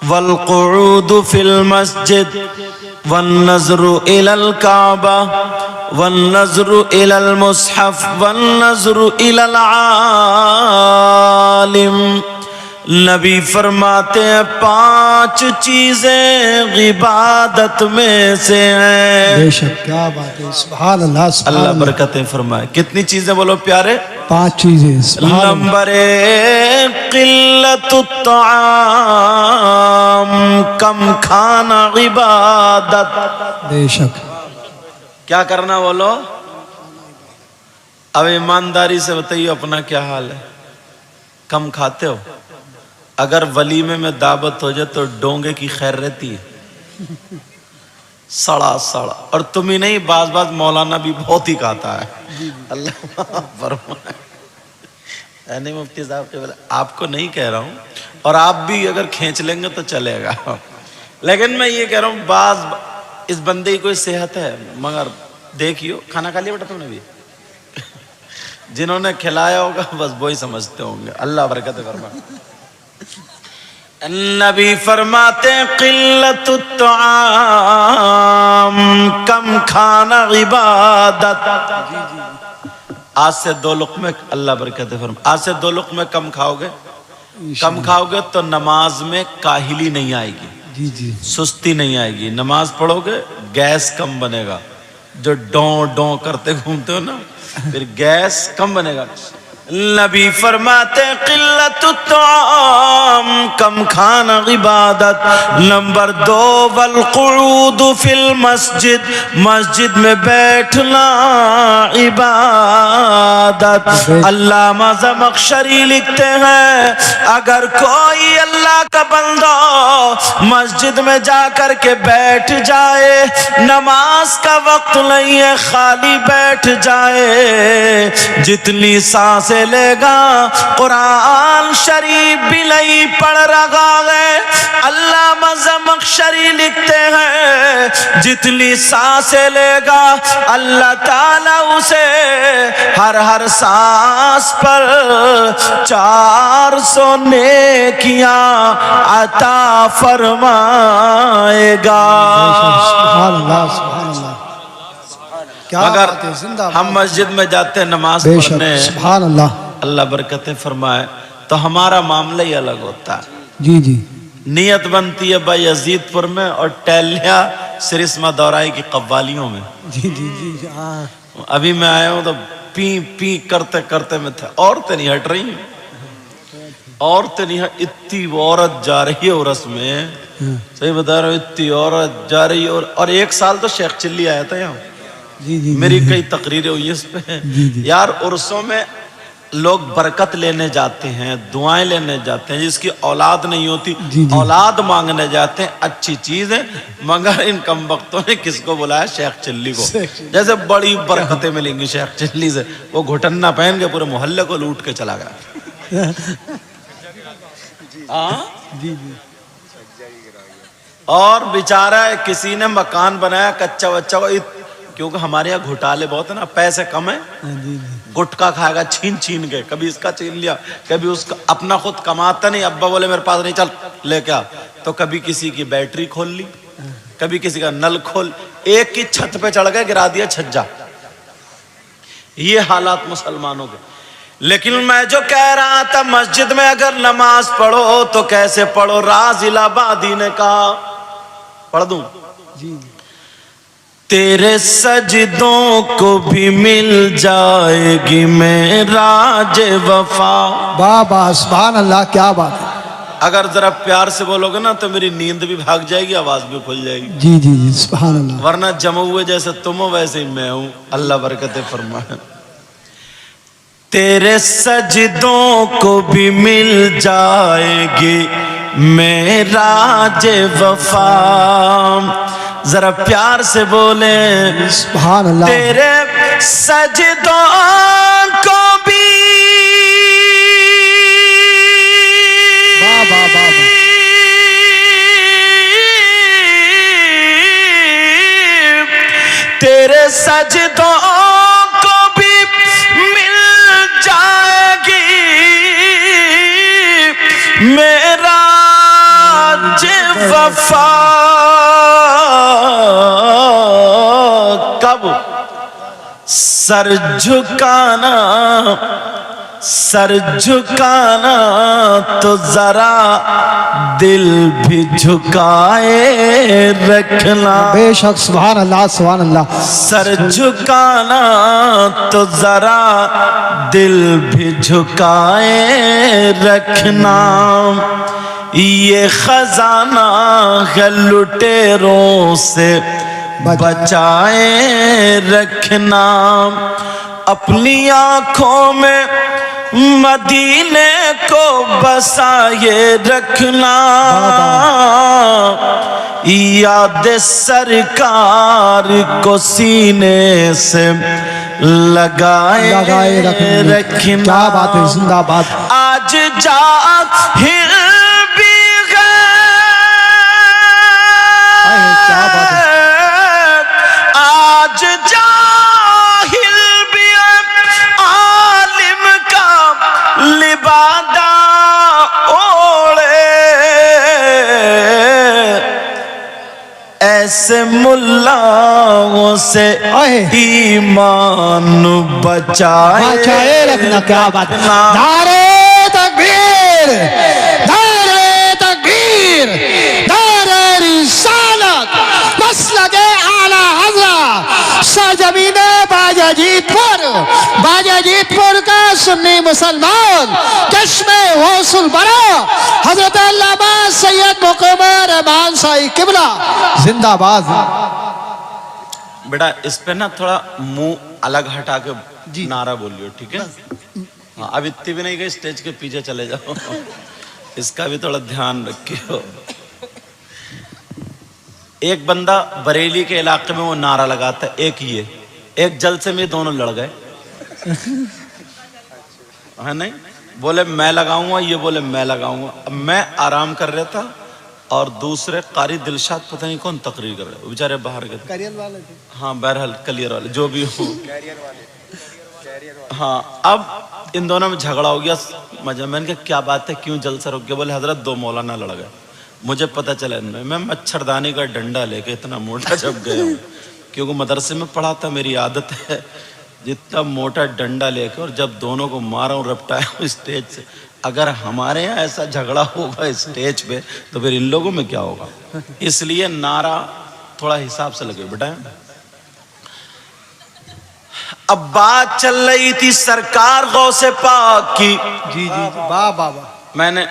والقعود في المسجد والنظر إلى الكعبة والنظر إلى المصحف والنظر إلى العالم. نبی فرماتے ہیں 5 چیزیں عبادت میں سے ہیں. بے شک، کیا بات ہے، سبحان اللہ سبحان اللہ برکتیں فرمائے. کتنی چیزیں بولو پیارے؟ 5 چیزیں. سبحان اللہ. نمبر 1 قلت الطعام، کم کھانا عبادت. بے شک. کیا کرنا بولو؟ اب ایمانداری سے بتائیے اپنا کیا حال ہے؟ کم کھاتے ہو؟ اگر ولیمے میں دعوت ہو جائے تو ڈونگے کی خیر رہتی ہے، سڑا سڑا. اور تم ہی نہیں، بعض مولانا بھی بہت ہی کھاتا ہے. اللہ فرمائے. نہیں مفتی صاحب کے بولے آپ کو نہیں کہہ رہا ہوں، اور آپ بھی اگر کھینچ لیں گے تو چلے گا، لیکن میں یہ کہہ رہا ہوں بعض اس بندے کی کوئی صحت ہے، مگر دیکھیو. کھانا کھا لیا بیٹا تم نے بھی؟ جنہوں نے کھلایا ہوگا بس وہی سمجھتے ہوں گے. اللہ برکت فرمائے. نبی فرماتے ہیں قلت الطعام، کم کھانا عبادت. آج سے 2 لقمے، اللہ برکت فرمائے، آج سے 2 لقمے کم کھاؤ گے، کم کھاؤ گے تو نماز میں کاہلی نہیں آئے گی، جی جی، سستی نہیں آئے گی. نماز پڑھو گے گیس کم بنے گا. جو ڈوں ڈوں کرتے گھومتے ہو نا، پھر گیس کم بنے گا. نبی فرماتے قلت الطعام، کم کھانا عبادت. نمبر 2 والقعود فی المسجد، مسجد میں بیٹھنا عبادت. علامہ زمخشری لکھتے ہیں اگر کوئی اللہ کا بندہ مسجد میں جا کر کے بیٹھ جائے، نماز کا وقت نہیں ہے، خالی بیٹھ جائے، جتنی سانسیں لے گا قرآن شریف بھی نہیں پڑھ رہا ہے. علامہ زمخشری لکھتے ہیں جتنی سانسیں لے گا اللہ تعالیٰ اسے ہر سانس پر 400 نیکیاں عطا فرمائے گا. سبحان اللہ سبحان اللہ. مگر ہم مسجد میں جاتے ہیں نماز پڑھنے، سبحان اللہ، اللہ برکتیں فرمائے، تو ہمارا معاملہ ہی الگ ہوتا ہے. جی جی، نیت بنتی ہے بھائی یزید پور میں اور ٹہلیا سرسمہ دورائی کی قوالیوں میں. جی جی جی، ہاں. ابھی میں آیا ہوں تو پی پی کرتے کرتے میں تھا. عورتیں نہیں ہٹ رہی ہیں، عورتیں نہیں ہٹ. اتنی عورت جا رہی ہے عرس میں، صحیح بتا رہا ہوں، اتنی عورت جا رہی ہے. اور 1 سال تو شیخ چلی آیا تھا یہاں، جی جی، میری کئی تقریریں ہوئی اس پہ. یار عرسوں میں لوگ برکت لینے جاتے ہیں، دعائیں لینے جاتے ہیں. جس کی اولاد نہیں ہوتی اولاد مانگنے جاتے ہیں، اچھی چیز ہے. مگر ان کم وقتوں نے کس کو بلایا؟ شیخ چلی کو. جیسے بڑی برکتیں ملیں گی شیخ چلی سے، وہ گھٹنا پہن کے پورے محلے کو لوٹ کے چلا گیا. اور بیچارہ کسی نے مکان بنایا کچا بچہ کو، کیونکہ ہمارے یہاں گھٹالے بہت ہیں نا، پیسے کم ہیں، گٹکا کھائے گا چھین چھین کے، کبھی اس کا چھین لیا، کبھی اس کا. اپنا خود کماتا نہیں، ابا بولے میرے پاس نہیں، چل لے کے آ، تو کبھی کسی کی بیٹری کھول لی، کبھی کسی کا نل کھول، ایک کی چھت پہ چڑھ گئے گرا دیا چھجا. یہ حالات مسلمانوں کے. لیکن میں جو کہہ رہا تھا مسجد میں اگر نماز پڑھو تو کیسے پڑھو؟ راز الہبادی نے کہا، پڑھ دوں؟ تیرے سجدوں کو بھی مل جائے گی معراج وفا. بابا سبحان اللہ، کیا بات ہے. اگر ذرا پیار سے بولو گے نا تو میری نیند بھی بھاگ جائے گی، آواز بھی کھل جائے گی. جی جی جی، سبحان اللہ. ورنہ جمع ہوئے جیسے تم ہو ویسے ہی میں ہوں. اللہ برکتیں فرمائے. تیرے سجدوں کو بھی مل جائے گی معراج وفا. ذرا پیار سے بولے سبحان اللہ. تیرے سجدوں کو بھی تیرے سجدوں کو بھی مل جائے گی میرا وفا کب سر جھکانا تو ذرا دل بھی جھکائے رکھنا. بے شک سبحان اللہ سبحان اللہ. سر جھکانا تو ذرا دل بھی جھکائے رکھنا. یہ خزانہ ہے لٹیروں سے بچائے رکھنا. اپنی آنکھوں میں مدینے کو بسائے رکھنا. یاد سرکار کو سینے سے لگائے رکھنا. کیا بات ہے, زندہ باد. آج جاہل بھی کیا بات ہے. آج جاہل بھی عالم کا لبادہ اوڑے. ایسے ملاؤں سے ایمان بچائے رکھنا. کیا بات. نعرے تکبیر, نعرے تکبیر, نعرے رسالت, مسلک اعلی حضرت سرزمین باجا جیت پور کا سنی مسلمان چشم غوث البرا حضرت علامہ سید مقیم رحمان صاحب قبلہ زندہ باد. بیٹا اس پہ نا تھوڑا منہ الگ ہٹا کے نعرہ بولیو, ٹھیک ہے؟ ہاں, اب اتنی بھی نہیں کہ اسٹیج کے پیچھے چلے جاؤ, اس کا بھی تھوڑا دھیان رکھیو. ایک بندہ بریلی کے علاقے میں وہ نعرہ لگاتا ہے, ایک جلسے میں دونوں لڑ گئے, ہے نہیں؟ بولے میں لگاؤں گا, یہ بولے میں لگاؤں گا. اب میں آرام کر رہا تھا اور دوسرے قاری دلشاد پتہ نہیں کون تقریر کر رہے, بیچارے باہر گئے. ہاں بہرحال کلیئر والے جو بھی ہو. ہاں, اب ان دونوں میں جھگڑا ہو گیا. میں نے کہا کیا بات ہے, کیوں جلسہ رک گیا؟ بولے حضرت دو مولانا لڑ گئے. مجھے پتہ چلا میں مچھردانی کا ڈنڈا لے کے اتنا موٹا جب گیا ہوں, کیونکہ مدرسے میں پڑھا تھا, میری عادت ہے جتنا موٹا ڈنڈا لے کے, اور جب دونوں کو مارا ہوں رپٹایا ہوں اسٹیج سے. اگر ہمارے یہاں ایسا جھگڑا ہوگا اسٹیج پہ تو پھر ان لوگوں میں کیا ہوگا؟ اس لیے نعرہ تھوڑا حساب سے لگے بیٹا. اب بات چل رہی تھی سرکار غوث پاک کی. جی جی, واہ واہ واہ. میں نے